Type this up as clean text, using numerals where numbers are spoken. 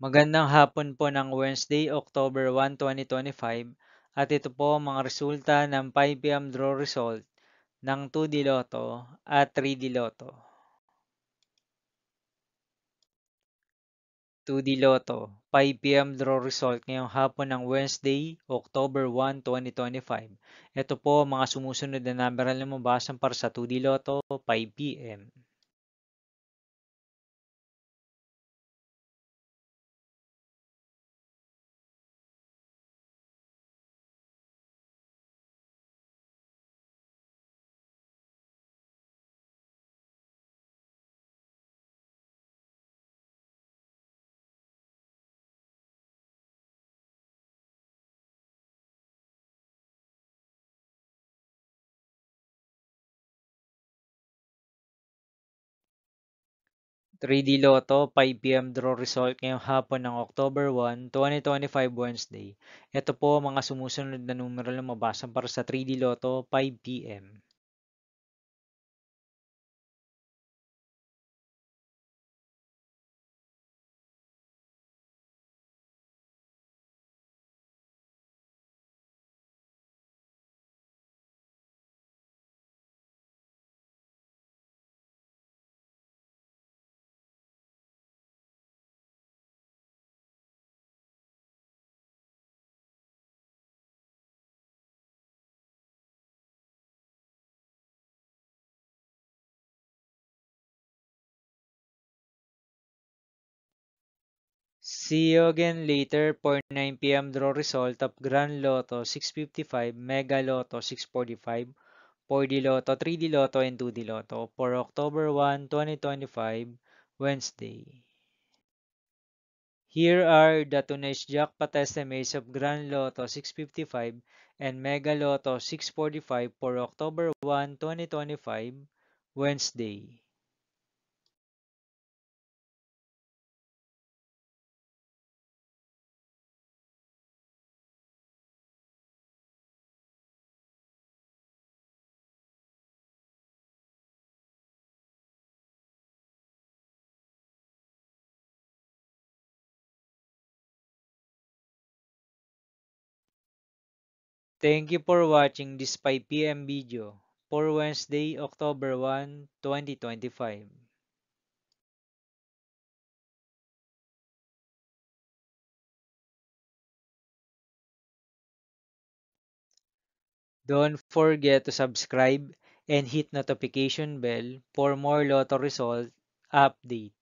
Magandang hapon po ng Wednesday, October 1, 2025 at ito po ang mga resulta ng 5 PM draw result ng 2D Lotto at 3D Lotto. 2D Lotto, 5 PM draw result ngayong hapon ng Wednesday, October 1, 2025. Ito po ang mga sumusunod na number na lumabasan para sa 2D Lotto, 5 PM. 3D Lotto 5 PM draw result ngayong hapon ng October 1, 2025 Wednesday. Ito po ang mga sumusunod na numero na lumabasan para sa 3D Lotto 5 PM. See you again later for 9 PM draw result of Grand Lotto 655, Mega Lotto 645, 4D Lotto, 3D Lotto, and 2D Lotto for October 1, 2025, Wednesday. Here are the today's jackpot estimates of Grand Lotto 655 and Mega Lotto 645 for October 1, 2025, Wednesday. Thank you for watching this 5 PM video for Wednesday, October 1, 2025. Don't forget to subscribe and hit notification bell for more Lotto result update.